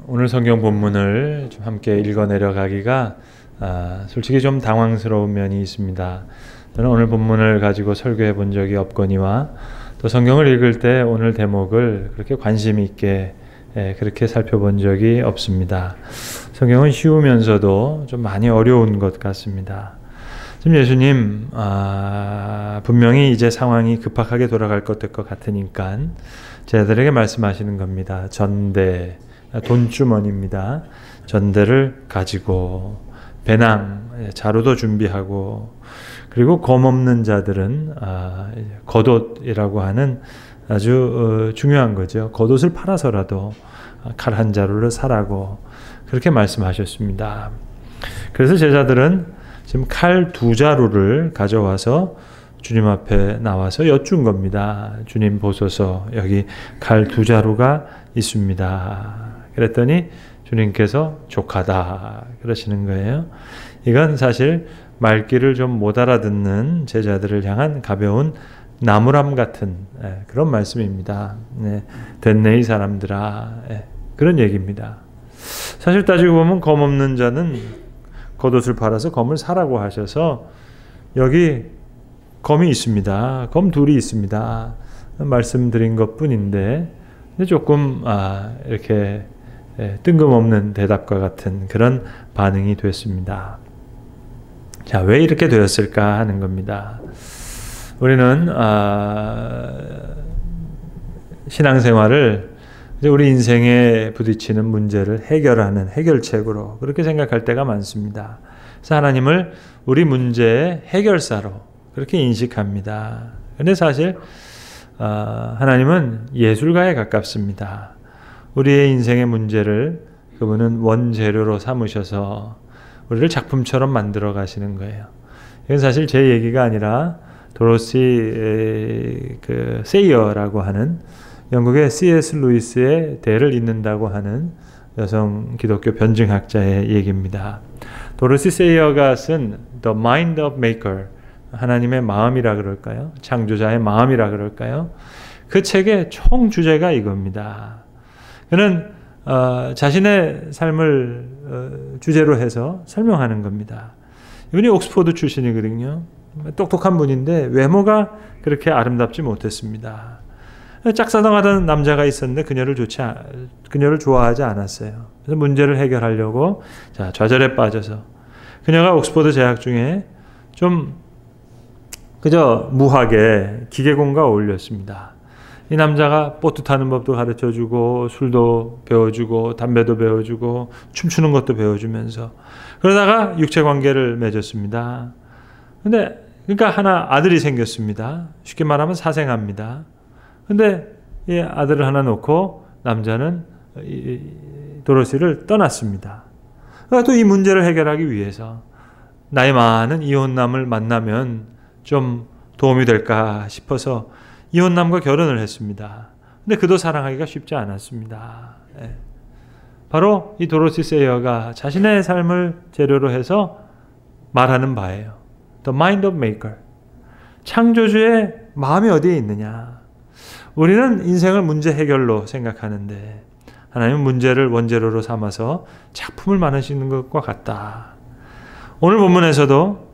오늘 성경 본문을 좀 함께 읽어 내려가기가 솔직히 좀 당황스러운 면이 있습니다. 저는 오늘 본문을 가지고 설교해 본 적이 없거니와 또 성경을 읽을 때 오늘 대목을 그렇게 관심 있게 그렇게 살펴본 적이 없습니다. 성경은 쉬우면서도 좀 많이 어려운 것 같습니다. 지금 예수님 분명히 이제 상황이 급박하게 돌아갈 것 같으니까 제자들에게 말씀하시는 겁니다. 전대, 돈주머니입니다. 전대를 가지고 배낭, 자루도 준비하고 그리고 검 없는 자들은 겉옷이라고 하는 아주 중요한 거죠. 겉옷을 팔아서라도 칼 한 자루를 사라고 그렇게 말씀하셨습니다. 그래서 제자들은 지금 칼 2자루를 가져와서 주님 앞에 나와서 여쭌 겁니다. 주님 보소서, 여기 칼 2자루가 있습니다. 그랬더니 주님께서 족하다 그러시는 거예요. 이건 사실 말귀를 좀 못 알아듣는 제자들을 향한 가벼운 나무람 같은 그런 말씀입니다. 됐네 이 사람들아, 그런 얘기입니다. 사실 따지고 보면 검 없는 자는 겉옷을 팔아서 검을 사라고 하셔서 여기 검이 있습니다. 검 둘이 있습니다. 말씀드린 것뿐인데 조금 이렇게 뜬금없는 대답과 같은 그런 반응이 됐습니다. 자, 왜 이렇게 되었을까 하는 겁니다. 우리는 신앙생활을 우리 인생에 부딪히는 문제를 해결하는 해결책으로 그렇게 생각할 때가 많습니다. 그래서 하나님을 우리 문제의 해결사로 그렇게 인식합니다. 그런데 사실 하나님은 예술가에 가깝습니다. 우리의 인생의 문제를 그분은 원재료로 삼으셔서 우리를 작품처럼 만들어 가시는 거예요. 이건 사실 제 얘기가 아니라 도로시 세이어라고 하는 영국의 C.S. 루이스의 대를 잇는다고 하는 여성 기독교 변증학자의 얘기입니다. 도로시 세이어가 쓴 The Mind of Maker, 하나님의 마음이라 그럴까요? 창조자의 마음이라 그럴까요? 그 책의 총 주제가 이겁니다. 그는 자신의 삶을 주제로 해서 설명하는 겁니다. 이분이 옥스퍼드 출신이거든요. 똑똑한 분인데 외모가 그렇게 아름답지 못했습니다. 짝사랑하던 남자가 있었는데 그녀를 좋아하지 않았어요. 그래서 문제를 해결하려고 좌절에 빠져서 그녀가 옥스퍼드 재학 중에 좀 그저 무하게 기계공과 어울렸습니다. 이 남자가 보트 타는 법도 가르쳐주고 술도 배워주고 담배도 배워주고 춤추는 것도 배워주면서 그러다가 육체관계를 맺었습니다. 근데 그러니까 하나 아들이 생겼습니다. 쉽게 말하면 사생합니다. 근데 이 아들을 하나 놓고 남자는 도로시를 떠났습니다. 또 이 문제를 해결하기 위해서 나이 많은 이혼남을 만나면 좀 도움이 될까 싶어서 이혼남과 결혼을 했습니다. 근데 그도 사랑하기가 쉽지 않았습니다. 바로 이 도로시 세이어가 자신의 삶을 재료로 해서 말하는 바예요. The mind of maker. 창조주의 마음이 어디에 있느냐. 우리는 인생을 문제 해결로 생각하는데 하나님은 문제를 원재료로 삼아서 작품을 만드시는 것과 같다. 오늘 본문에서도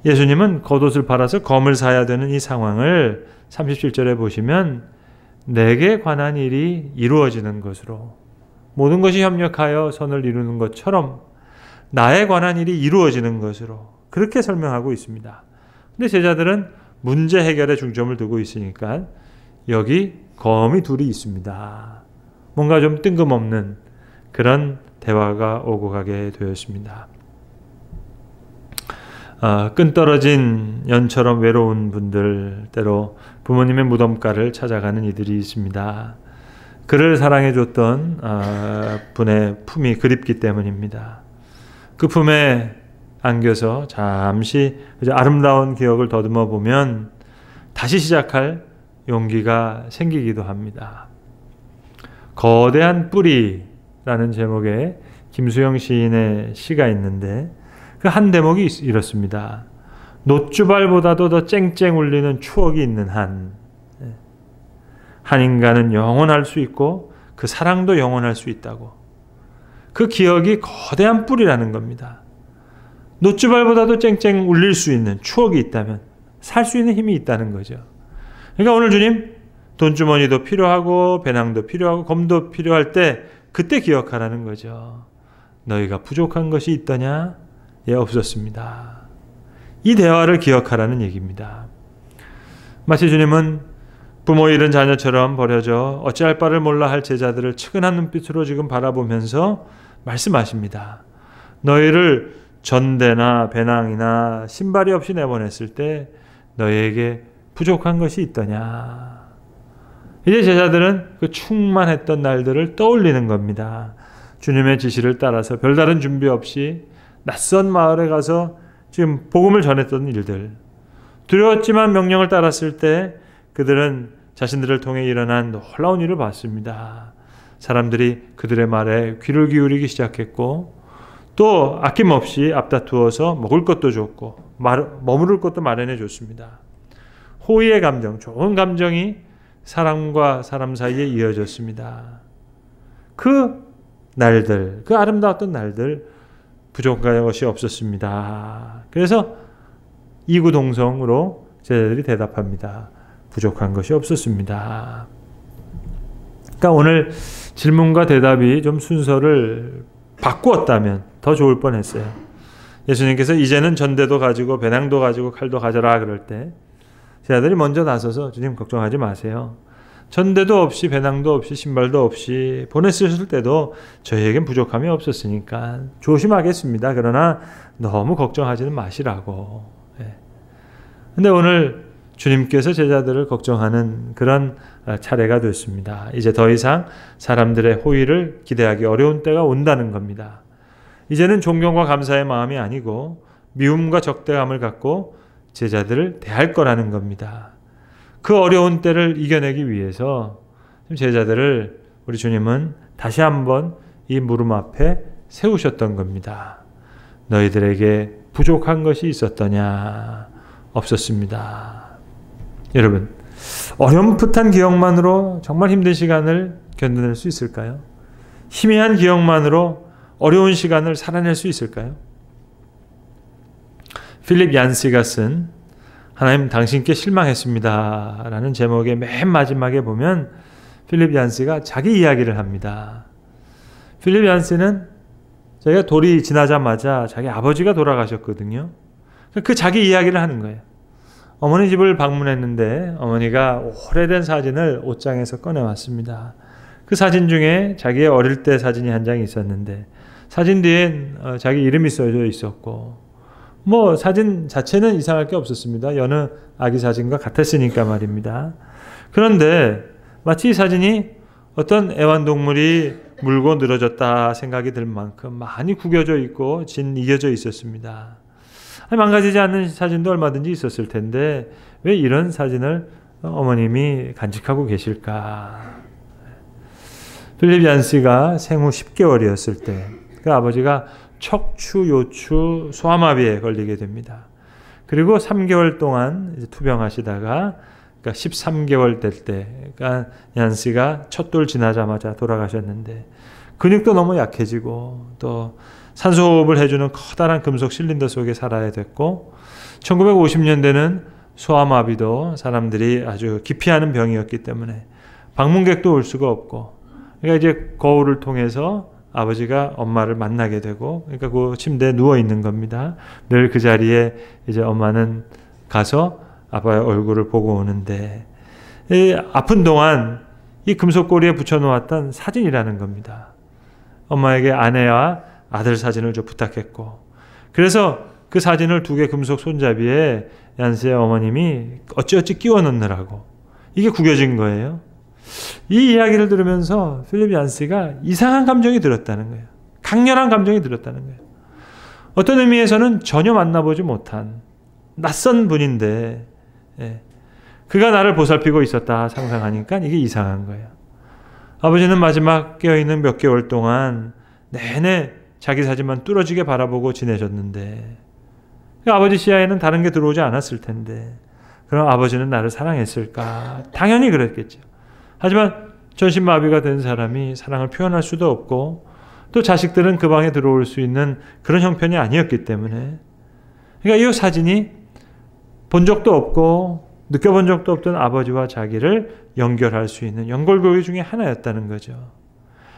예수님은 겉옷을 팔아서 검을 사야 되는 이 상황을 37절에 보시면 내게 관한 일이 이루어지는 것으로 모든 것이 협력하여 선을 이루는 것처럼 나에 관한 일이 이루어지는 것으로 그렇게 설명하고 있습니다. 근데 제자들은 문제 해결에 중점을 두고 있으니까 여기 검이 둘이 있습니다. 뭔가 좀 뜬금없는 그런 대화가 오고 가게 되었습니다. 끈 떨어진 연처럼 외로운 분들, 때로 부모님의 무덤가를 찾아가는 이들이 있습니다. 그를 사랑해줬던 분의 품이 그립기 때문입니다. 그 품에 안겨서 잠시 아름다운 기억을 더듬어 보면 다시 시작할 용기가 생기기도 합니다. 거대한 뿌리라는 제목의 김수영 시인의 시가 있는데 그 한 대목이 이렇습니다. 놋주발보다도 더 쨍쨍 울리는 추억이 있는 한 인간은 영원할 수 있고 그 사랑도 영원할 수 있다고. 그 기억이 거대한 뿔이라는 겁니다. 노주발보다도 쨍쨍 울릴 수 있는 추억이 있다면 살 수 있는 힘이 있다는 거죠. 그러니까 오늘 주님 돈주머니도 필요하고 배낭도 필요하고 검도 필요할 때 그때 기억하라는 거죠. 너희가 부족한 것이 있더냐? 예, 없었습니다. 이 대화를 기억하라는 얘기입니다. 마치 주님은 부모 잃은 자녀처럼 버려져 어찌할 바를 몰라 할 제자들을 측은한 눈빛으로 지금 바라보면서 말씀하십니다. 너희를 전대나 배낭이나 신발이 없이 내보냈을 때 너희에게 부족한 것이 있더냐. 이제 제자들은 그 충만했던 날들을 떠올리는 겁니다. 주님의 지시를 따라서 별다른 준비 없이 낯선 마을에 가서 지금 복음을 전했던 일들, 두려웠지만 명령을 따랐을 때 그들은 자신들을 통해 일어난 놀라운 일을 봤습니다. 사람들이 그들의 말에 귀를 기울이기 시작했고 또 아낌없이 앞다투어서 먹을 것도 줬고 머무를 것도 마련해 줬습니다. 호의의 감정, 좋은 감정이 사람과 사람 사이에 이어졌습니다. 그 날들, 그 아름다웠던 날들 부족한 것이 없었습니다. 그래서 이구동성으로 제자들이 대답합니다. 부족한 것이 없었습니다. 그러니까 오늘 질문과 대답이 좀 순서를 바꾸었다면 더 좋을 뻔했어요. 예수님께서 이제는 전대도 가지고 배낭도 가지고 칼도 가져라 그럴 때 제자들이 먼저 나서서 주님 걱정하지 마세요. 전대도 없이 배낭도 없이 신발도 없이 보냈을 때도 저희에겐 부족함이 없었으니까 조심하겠습니다. 그러나 너무 걱정하지는 마시라고. 근데 오늘 주님께서 제자들을 걱정하는 그런 차례가 됐습니다. 이제 더 이상 사람들의 호의를 기대하기 어려운 때가 온다는 겁니다. 이제는 존경과 감사의 마음이 아니고 미움과 적대감을 갖고 제자들을 대할 거라는 겁니다. 그 어려운 때를 이겨내기 위해서 제자들을 우리 주님은 다시 한번 이 무릎 앞에 세우셨던 겁니다. 너희들에게 부족한 것이 있었더냐? 없었습니다. 여러분, 어렴풋한 기억만으로 정말 힘든 시간을 견뎌낼 수 있을까요? 희미한 기억만으로 어려운 시간을 살아낼 수 있을까요? 필립 얀시가 쓴 하나님 당신께 실망했습니다 라는 제목의 맨 마지막에 보면 필립 얀시가 자기 이야기를 합니다. 필립 얀시는 자기가 돌이 지나자마자 자기 아버지가 돌아가셨거든요. 그 자기 이야기를 하는 거예요. 어머니 집을 방문했는데 어머니가 오래된 사진을 옷장에서 꺼내왔습니다. 그 사진 중에 자기의 어릴 때 사진이 한 장이 있었는데 사진 뒤엔 자기 이름이 써져 있었고 뭐 사진 자체는 이상할 게 없었습니다. 여느 아기 사진과 같았으니까 말입니다. 그런데 마치 이 사진이 어떤 애완동물이 물고 늘어졌다 생각이 들 만큼 많이 구겨져 있고 이겨져 있었습니다. 망가지지 않는 사진도 얼마든지 있었을 텐데 왜 이런 사진을 어머님이 간직하고 계실까? 필립 얀시가 생후 10개월이었을 때 그 아버지가 척추, 요추, 소아마비에 걸리게 됩니다. 그리고 3개월 동안 이제 투병하시다가 그러니까 13개월 될 때 그러니까 얀시가 첫 돌 지나자마자 돌아가셨는데 근육도 너무 약해지고 또 산소호흡을 해주는 커다란 금속 실린더 속에 살아야 됐고 1950년대는 소아마비도 사람들이 아주 기피하는 병이었기 때문에 방문객도 올 수가 없고 그러니까 이제 거울을 통해서 아버지가 엄마를 만나게 되고 그러니까 그 침대에 누워 있는 겁니다. 늘 그 자리에 이제 엄마는 가서 아빠의 얼굴을 보고 오는데 이 아픈 동안 이 금속고리에 붙여놓았던 사진이라는 겁니다. 엄마에게 아내와 아들 사진을 좀 부탁했고 그래서 그 사진을 2개 금속 손잡이에 얀시의 어머님이 어찌어찌 끼워 넣느라고 이게 구겨진 거예요. 이 이야기를 들으면서 필립 얀시가 이상한 감정이 들었다는 거예요. 강렬한 감정이 들었다는 거예요. 어떤 의미에서는 전혀 만나보지 못한 낯선 분인데 그가 나를 보살피고 있었다 상상하니까 이게 이상한 거예요. 아버지는 마지막 깨어있는 몇 개월 동안 내내 자기 사진만 뚫어지게 바라보고 지내셨는데 아버지 시야에는 다른 게 들어오지 않았을 텐데 그럼 아버지는 나를 사랑했을까? 당연히 그랬겠죠. 하지만 전신마비가 된 사람이 사랑을 표현할 수도 없고 또 자식들은 그 방에 들어올 수 있는 그런 형편이 아니었기 때문에, 그러니까 이 사진이 본 적도 없고 느껴본 적도 없던 아버지와 자기를 연결할 수 있는 연결고리 중에 하나였다는 거죠.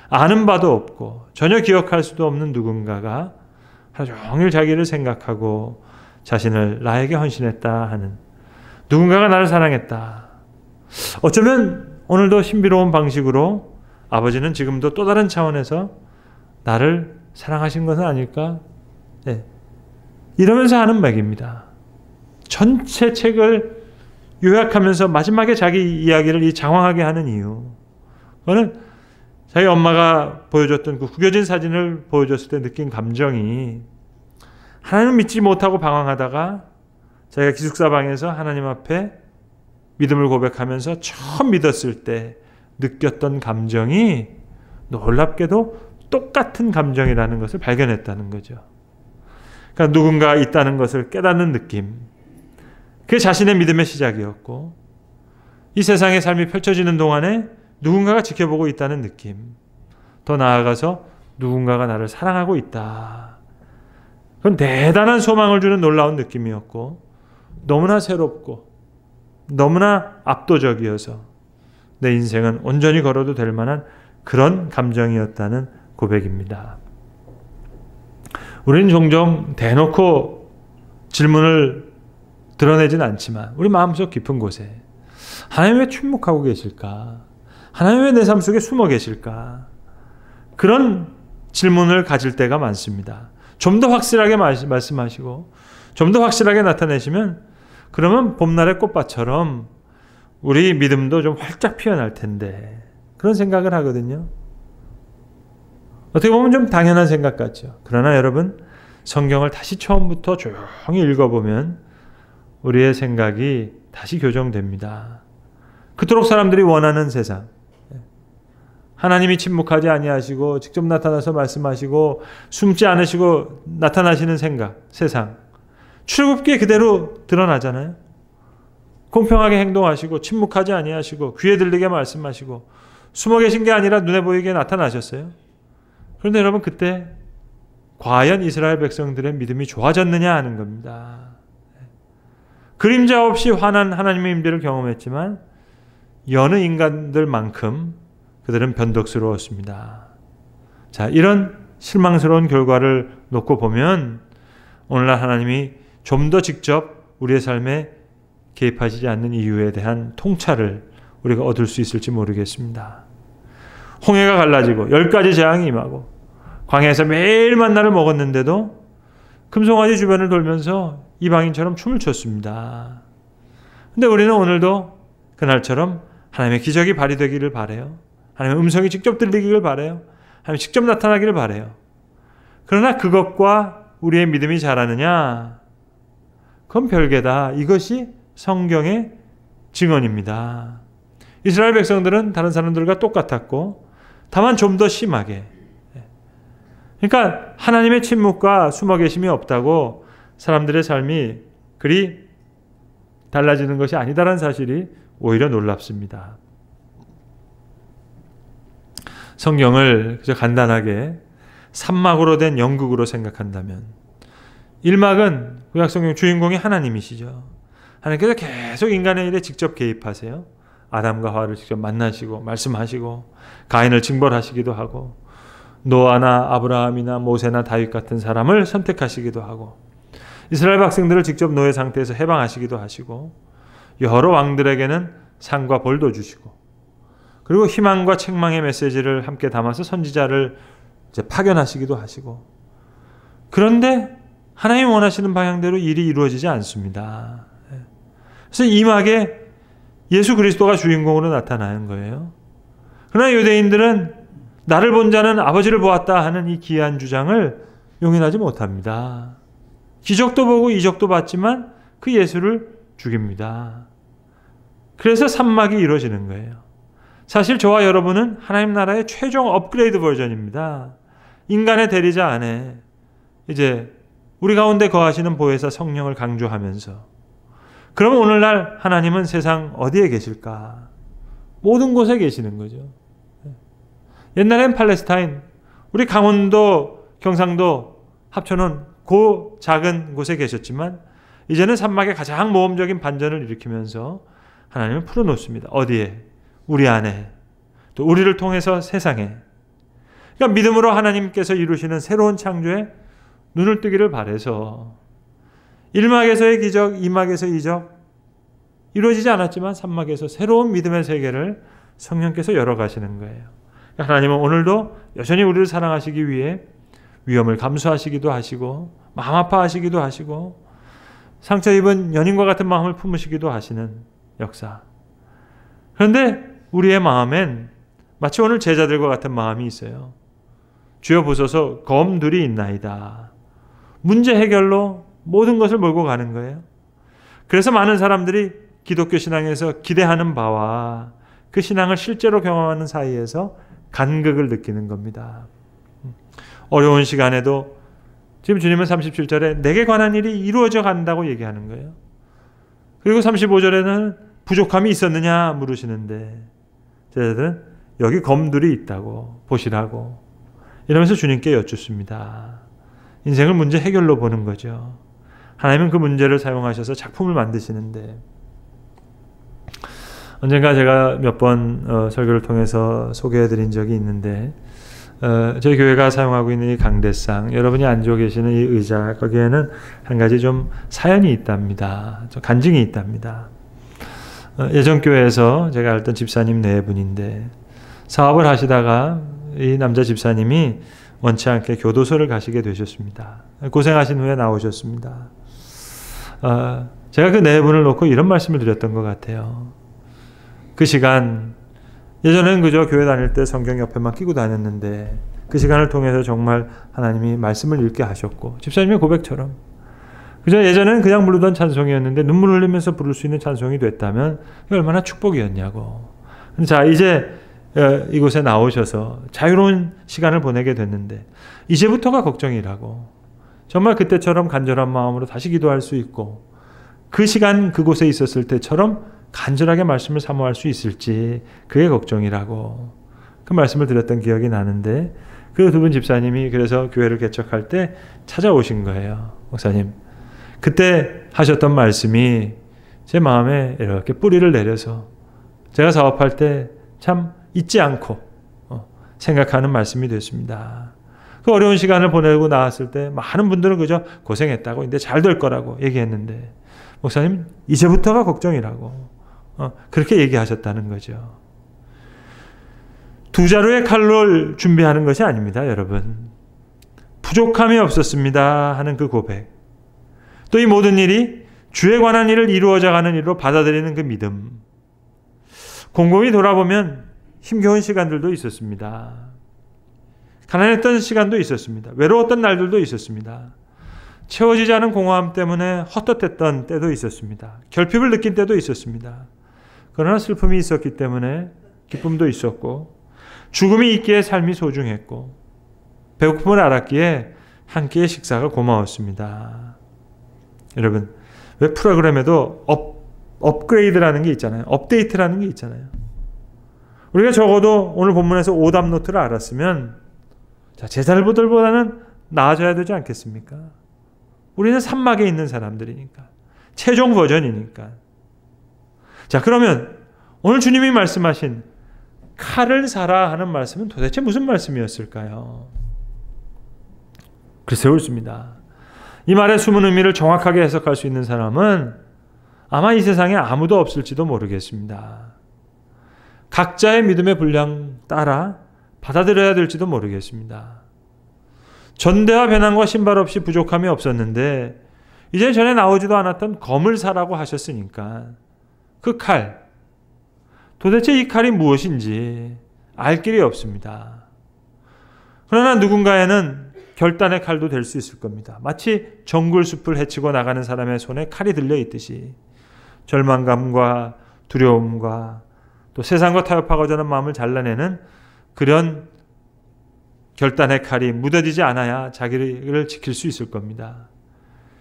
아는 바도 없고 전혀 기억할 수도 없는 누군가가 하루 종일 자기를 생각하고 자신을 나에게 헌신했다 하는, 누군가가 나를 사랑했다. 어쩌면 오늘도 신비로운 방식으로 아버지는 지금도 또 다른 차원에서 나를 사랑하신 것은 아닐까? 네. 이러면서 하는 말입니다. 전체 책을 요약하면서 마지막에 자기 이야기를 이 장황하게 하는 이유, 그거는 자기 엄마가 보여줬던 그 구겨진 사진을 보여줬을 때 느낀 감정이, 하나님을 믿지 못하고 방황하다가 자기가 기숙사방에서 하나님 앞에 믿음을 고백하면서 처음 믿었을 때 느꼈던 감정이 놀랍게도 똑같은 감정이라는 것을 발견했다는 거죠. 그러니까 누군가 있다는 것을 깨닫는 느낌, 그게 자신의 믿음의 시작이었고, 이 세상의 삶이 펼쳐지는 동안에 누군가가 지켜보고 있다는 느낌, 더 나아가서 누군가가 나를 사랑하고 있다. 그건 대단한 소망을 주는 놀라운 느낌이었고, 너무나 새롭고 너무나 압도적이어서 내 인생은 온전히 걸어도 될 만한 그런 감정이었다는 고백입니다. 우리는 종종 대놓고 질문을 드러내진 않지만 우리 마음속 깊은 곳에 하나님 왜 침묵하고 계실까? 하나님 왜 내 삶 속에 숨어 계실까? 그런 질문을 가질 때가 많습니다. 좀 더 확실하게 말씀하시고 좀 더 확실하게 나타내시면, 그러면 봄날의 꽃밭처럼 우리 믿음도 좀 활짝 피어날 텐데, 그런 생각을 하거든요. 어떻게 보면 좀 당연한 생각 같죠. 그러나 여러분, 성경을 다시 처음부터 조용히 읽어보면 우리의 생각이 다시 교정됩니다. 그토록 사람들이 원하는 세상, 하나님이 침묵하지 아니하시고 직접 나타나서 말씀하시고 숨지 않으시고 나타나시는 생각, 세상, 출굽기에 그대로 드러나잖아요. 공평하게 행동하시고 침묵하지 아니하시고 귀에 들리게 말씀하시고 숨어 계신 게 아니라 눈에 보이게 나타나셨어요. 그런데 여러분, 그때 과연 이스라엘 백성들의 믿음이 좋아졌느냐 하는 겁니다. 그림자 없이 환한 하나님의 임재를 경험했지만 여느 인간들만큼 그들은 변덕스러웠습니다. 자, 이런 실망스러운 결과를 놓고 보면 오늘날 하나님이 좀 더 직접 우리의 삶에 개입하시지 않는 이유에 대한 통찰을 우리가 얻을 수 있을지 모르겠습니다. 홍해가 갈라지고 10가지 재앙이 임하고 광야에서 매일 만나를 먹었는데도 금송아지 주변을 돌면서 이방인처럼 춤을 췄습니다. 근데 우리는 오늘도 그날처럼 하나님의 기적이 발휘되기를 바라요. 하나님의 음성이 직접 들리기를 바라요. 하나님이 직접 나타나기를 바라요. 그러나 그것과 우리의 믿음이 자라느냐? 그건 별개다. 이것이 성경의 증언입니다. 이스라엘 백성들은 다른 사람들과 똑같았고 다만 좀 더 심하게, 그러니까 하나님의 침묵과 숨어 계심이 없다고 사람들의 삶이 그리 달라지는 것이 아니다라는 사실이 오히려 놀랍습니다. 성경을 그저 간단하게 3막으로 된 연극으로 생각한다면 1막은 구약성경 주인공이 하나님이시죠. 하나님께서 계속 인간의 일에 직접 개입하세요. 아담과 하와를 직접 만나시고 말씀하시고 가인을 징벌하시기도 하고 노아나 아브라함이나 모세나 다윗 같은 사람을 선택하시기도 하고 이스라엘 백성들을 직접 노예 상태에서 해방하시기도 하시고 여러 왕들에게는 상과 벌도 주시고 그리고 희망과 책망의 메시지를 함께 담아서 선지자를 이제 파견하시기도 하시고, 그런데 하나님이 원하시는 방향대로 일이 이루어지지 않습니다. 그래서 이 막에 예수 그리스도가 주인공으로 나타나는 거예요. 그러나 유대인들은 나를 본 자는 아버지를 보았다 하는 이 귀한 주장을 용인하지 못합니다. 기적도 보고 이적도 봤지만 그 예수를 죽입니다. 그래서 산막이 이루어지는 거예요. 사실 저와 여러분은 하나님 나라의 최종 업그레이드 버전입니다. 인간의 대리자 안에 이제 우리 가운데 거하시는 보혜사 성령을 강조하면서, 그러면 오늘날 하나님은 세상 어디에 계실까? 모든 곳에 계시는 거죠. 옛날엔 팔레스타인, 우리 강원도, 경상도 합쳐놓은 그 작은 곳에 계셨지만 이제는 사막에 가장 모험적인 반전을 일으키면서 하나님은 풀어놓습니다. 어디에? 우리 안에. 또 우리를 통해서 세상에. 그러니까 믿음으로 하나님께서 이루시는 새로운 창조에 눈을 뜨기를 바라서 1막에서의 기적, 2막에서의 이적 이루어지지 않았지만 3막에서 새로운 믿음의 세계를 성령께서 열어가시는 거예요. 하나님은 오늘도 여전히 우리를 사랑하시기 위해 위험을 감수하시기도 하시고 마음 아파하시기도 하시고 상처 입은 연인과 같은 마음을 품으시기도 하시는 역사. 그런데 우리의 마음엔 마치 오늘 제자들과 같은 마음이 있어요. 주여 보소서 검들이 있나이다. 문제 해결로 모든 것을 몰고 가는 거예요. 그래서 많은 사람들이 기독교 신앙에서 기대하는 바와 그 신앙을 실제로 경험하는 사이에서 간극을 느끼는 겁니다. 어려운 시간에도 지금 주님은 37절에 내게 관한 일이 이루어져 간다고 얘기하는 거예요. 그리고 35절에는 부족함이 있었느냐 물으시는데 제자들은 여기 검들이 있다고 보시라고 이러면서 주님께 여쭙습니다. 인생을 문제 해결로 보는 거죠. 하나님은 그 문제를 사용하셔서 작품을 만드시는데 언젠가 제가 몇 번 설교를 통해서 소개해드린 적이 있는데 저희 교회가 사용하고 있는 이 강대상, 여러분이 앉아 계시는 이 의자, 거기에는 한 가지 좀 사연이 있답니다. 좀 간증이 있답니다. 예전 교회에서 제가 알던 집사님 네 분인데 사업을 하시다가 이 남자 집사님이 원치 않게 교도소를 가시게 되셨습니다. 고생하신 후에 나오셨습니다. 제가 그 네 분을 놓고 이런 말씀을 드렸던 것 같아요. 그 시간, 예전에는 그저 교회 다닐 때 성경 옆에만 끼고 다녔는데 그 시간을 통해서 정말 하나님이 말씀을 읽게 하셨고 집사님의 고백처럼 그저 예전에는 그냥 부르던 찬송이었는데 눈물 흘리면서 부를 수 있는 찬송이 됐다면 얼마나 축복이었냐고. 자, 이제 이곳에 나오셔서 자유로운 시간을 보내게 됐는데 이제부터가 걱정이라고. 정말 그때처럼 간절한 마음으로 다시 기도할 수 있고 그 시간 그곳에 있었을 때처럼 간절하게 말씀을 사모할 수 있을지 그게 걱정이라고 그 말씀을 드렸던 기억이 나는데 그 두 분 집사님이 그래서 교회를 개척할 때 찾아오신 거예요. 목사님, 그때 하셨던 말씀이 제 마음에 이렇게 뿌리를 내려서 제가 사업할 때 참 잊지 않고 생각하는 말씀이 됐습니다. 그 어려운 시간을 보내고 나왔을 때 많은 분들은 그저 고생했다고 이제 잘 될 거라고 얘기했는데 목사님 이제부터가 걱정이라고 그렇게 얘기하셨다는 거죠. 두 자루의 칼을 준비하는 것이 아닙니다, 여러분. 부족함이 없었습니다 하는 그 고백. 또 이 모든 일이 주에 관한 일을 이루어져 가는 일로 받아들이는 그 믿음. 곰곰이 돌아보면 힘겨운 시간들도 있었습니다. 가난했던 시간도 있었습니다. 외로웠던 날들도 있었습니다. 채워지지 않은 공허함 때문에 헛헛했던 때도 있었습니다. 결핍을 느낀 때도 있었습니다. 그러나 슬픔이 있었기 때문에 기쁨도 있었고 죽음이 있기에 삶이 소중했고 배고픔을 알았기에 한 끼의 식사가 고마웠습니다. 여러분, 왜 프로그램에도 업그레이드라는 게 있잖아요. 업데이트라는 게 있잖아요. 우리가 적어도 오늘 본문에서 오답 노트를 알았으면 제자들보다는 나아져야 되지 않겠습니까? 우리는 산막에 있는 사람들이니까. 최종 버전이니까. 자, 그러면 오늘 주님이 말씀하신 칼을 사라 하는 말씀은 도대체 무슨 말씀이었을까요? 글쎄 옳습니다. 이 말의 숨은 의미를 정확하게 해석할 수 있는 사람은 아마 이 세상에 아무도 없을지도 모르겠습니다. 각자의 믿음의 분량 따라 받아들여야 될지도 모르겠습니다. 전대와 배낭과 신발 없이 부족함이 없었는데 이제 전에 나오지도 않았던 검을 사라고 하셨으니까 그 칼, 도대체 이 칼이 무엇인지 알 길이 없습니다. 그러나 누군가에는 결단의 칼도 될 수 있을 겁니다. 마치 정글숲을 헤치고 나가는 사람의 손에 칼이 들려 있듯이 절망감과 두려움과 또 세상과 타협하고자 하는 마음을 잘라내는 그런 결단의 칼이 무뎌지지 않아야 자기를 지킬 수 있을 겁니다.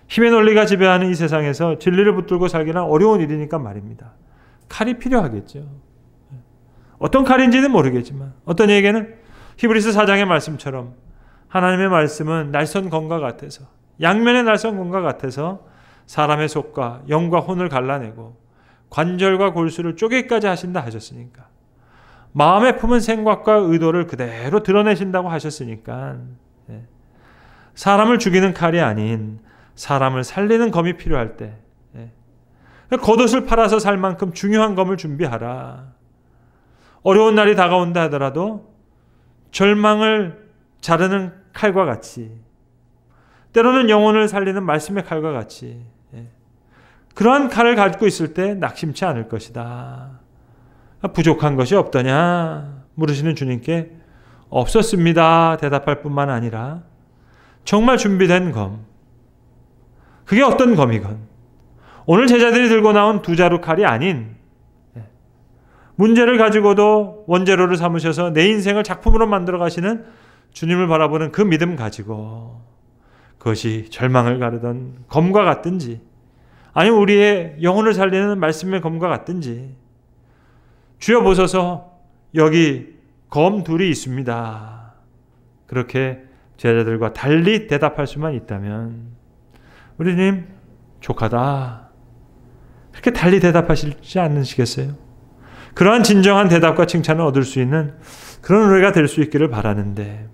힘의 논리가 지배하는 이 세상에서 진리를 붙들고 살기는 어려운 일이니까 말입니다. 칼이 필요하겠죠. 어떤 칼인지는 모르겠지만 어떤 이에게는 히브리서 4장의 말씀처럼 하나님의 말씀은 날선 검과 같아서, 양면의 날선 검과 같아서 사람의 속과 영과 혼을 갈라내고 관절과 골수를 쪼개기까지 하신다 하셨으니까, 마음에 품은 생각과 의도를 그대로 드러내신다고 하셨으니까, 사람을 죽이는 칼이 아닌 사람을 살리는 검이 필요할 때 겉옷을 팔아서 살 만큼 중요한 검을 준비하라. 어려운 날이 다가온다 하더라도 절망을 자르는 칼과 같이, 때로는 영혼을 살리는 말씀의 칼과 같이, 그러한 칼을 가지고 있을 때 낙심치 않을 것이다. 부족한 것이 없더냐 물으시는 주님께 없었습니다 대답할 뿐만 아니라 정말 준비된 검, 그게 어떤 검이건 오늘 제자들이 들고 나온 두 자루 칼이 아닌, 문제를 가지고도 원재료를 삼으셔서 내 인생을 작품으로 만들어 가시는 주님을 바라보는 그 믿음 가지고, 그것이 절망을 가르던 검과 같든지 아니면 우리의 영혼을 살리는 말씀의 검과 같든지, 주여 보소서 여기 검 둘이 있습니다. 그렇게 제자들과 달리 대답할 수만 있다면 우리 주님 족하다, 그렇게 달리 대답하시지 않으시겠어요? 그러한 진정한 대답과 칭찬을 얻을 수 있는 그런 노래가 될 수 있기를 바라는데,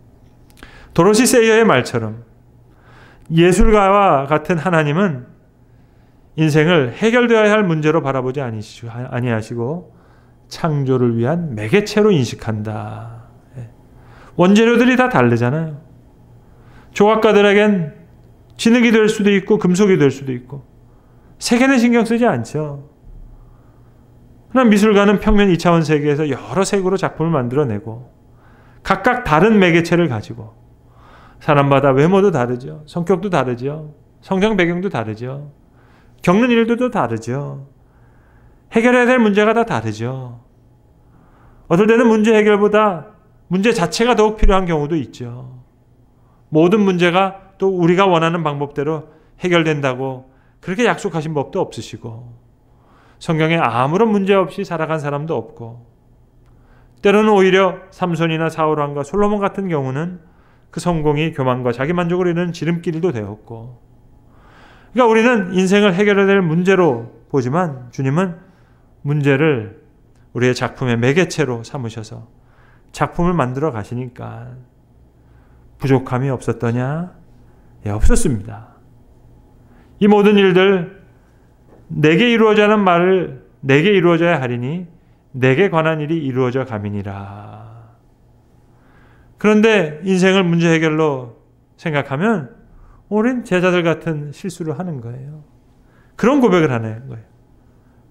도로시 세이어의 말처럼 예술가와 같은 하나님은 인생을 해결되어야 할 문제로 바라보지 아니하시고 창조를 위한 매개체로 인식한다. 원재료들이 다 다르잖아요. 조각가들에겐 진흙이 될 수도 있고 금속이 될 수도 있고, 색에는 신경 쓰지 않죠. 그러나 미술가는 평면 2차원 세계에서 여러 색으로 작품을 만들어내고 각각 다른 매개체를 가지고, 사람마다 외모도 다르죠. 성격도 다르죠. 성장 배경도 다르죠. 겪는 일들도 다르죠. 해결해야 될 문제가 다 다르죠. 어떨 때는 문제 해결보다 문제 자체가 더욱 필요한 경우도 있죠. 모든 문제가 또 우리가 원하는 방법대로 해결된다고 그렇게 약속하신 법도 없으시고, 성경에 아무런 문제 없이 살아간 사람도 없고, 때로는 오히려 삼손이나 사울왕과 솔로몬 같은 경우는 그 성공이 교만과 자기만족으로 이르는 지름길도 되었고, 그러니까 우리는 인생을 해결해야 될 문제로 보지만 주님은 문제를 우리의 작품의 매개체로 삼으셔서 작품을 만들어 가시니까 부족함이 없었더냐? 예, 없었습니다. 이 모든 일들 내게 이루어져야 하는 말을 내게 이루어져야 하리니 내게 관한 일이 이루어져 가미니라. 그런데 인생을 문제 해결로 생각하면 우린 제자들 같은 실수를 하는 거예요. 그런 고백을 하는 거예요.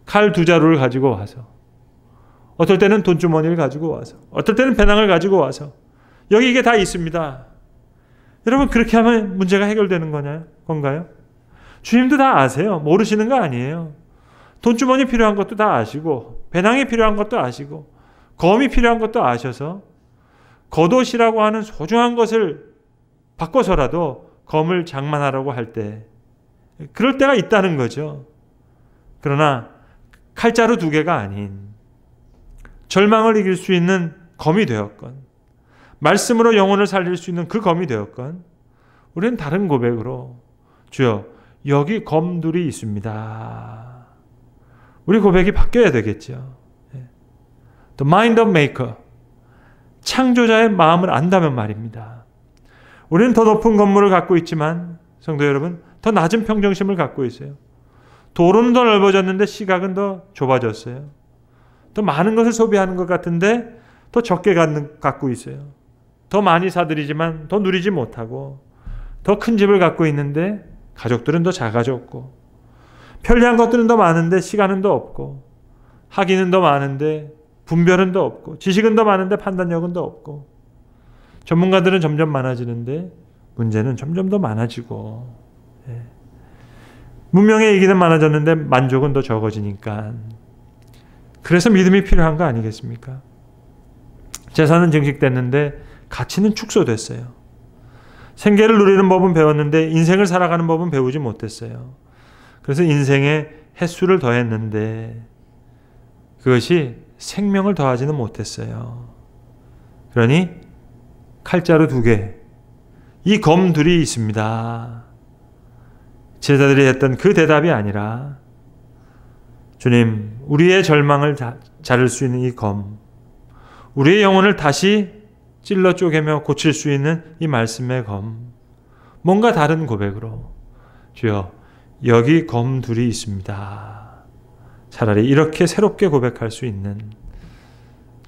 칼 두 자루를 가지고 와서, 어떨 때는 돈주머니를 가지고 와서, 어떨 때는 배낭을 가지고 와서, 여기 이게 다 있습니다. 여러분, 그렇게 하면 문제가 해결되는 건가요? 주님도 다 아세요. 모르시는 거 아니에요. 돈주머니 필요한 것도 다 아시고, 배낭이 필요한 것도 아시고, 검이 필요한 것도 아셔서 겉옷이라고 하는 소중한 것을 바꿔서라도 검을 장만하라고 할 때, 그럴 때가 있다는 거죠. 그러나 칼자루 두 개가 아닌 절망을 이길 수 있는 검이 되었건, 말씀으로 영혼을 살릴 수 있는 그 검이 되었건, 우리는 다른 고백으로 주여 여기 검들이 있습니다. 우리 고백이 바뀌어야 되겠죠. The mind of maker, 창조자의 마음을 안다면 말입니다. 우리는 더 높은 건물을 갖고 있지만 성도 여러분, 더 낮은 평정심을 갖고 있어요. 도로는 더 넓어졌는데 시각은 더 좁아졌어요. 더 많은 것을 소비하는 것 같은데 더 적게 갖고 있어요. 더 많이 사들이지만 더 누리지 못하고, 더 큰 집을 갖고 있는데 가족들은 더 작아졌고, 편리한 것들은 더 많은데 시간은 더 없고, 학위는 더 많은데 분별은 더 없고, 지식은 더 많은데 판단력은 더 없고, 전문가들은 점점 많아지는데 문제는 점점 더 많아지고, 문명의 얘기는 많아졌는데 만족은 더 적어지니까, 그래서 믿음이 필요한 거 아니겠습니까? 재산은 증식됐는데 가치는 축소됐어요. 생계를 누리는 법은 배웠는데 인생을 살아가는 법은 배우지 못했어요. 그래서 인생에 횟수를 더했는데 그것이 생명을 더하지는 못했어요. 그러니 칼자루 2개, 이 검 둘이 있습니다. 제자들이 했던 그 대답이 아니라 주님, 우리의 절망을 자를 수 있는 이 검, 우리의 영혼을 다시 찔러 쪼개며 고칠 수 있는 이 말씀의 검, 뭔가 다른 고백으로 주여, 여기 검 둘이 있습니다. 차라리 이렇게 새롭게 고백할 수 있는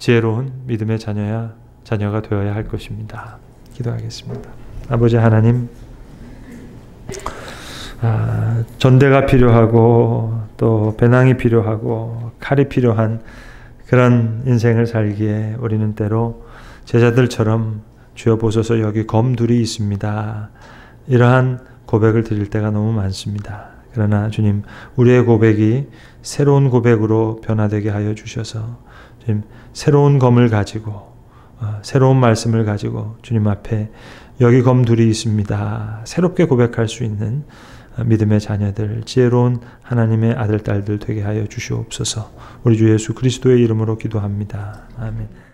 지혜로운 믿음의 자녀가 되어야 할 것입니다. 기도하겠습니다. 아버지 하나님, 전대가 필요하고 또 배낭이 필요하고 칼이 필요한 그런 인생을 살기에 우리는 때로 제자들처럼 주여 보소서 여기 검 둘이 있습니다. 이러한 고백을 드릴 때가 너무 많습니다. 그러나 주님, 우리의 고백이 새로운 고백으로 변화되게 하여 주셔서 주님, 새로운 검을 가지고 새로운 말씀을 가지고 주님 앞에 여기 검 둘이 있습니다. 새롭게 고백할 수 있는 믿음의 자녀들, 지혜로운 하나님의 아들, 딸들 되게 하여 주시옵소서. 우리 주 예수 그리스도의 이름으로 기도합니다. 아멘.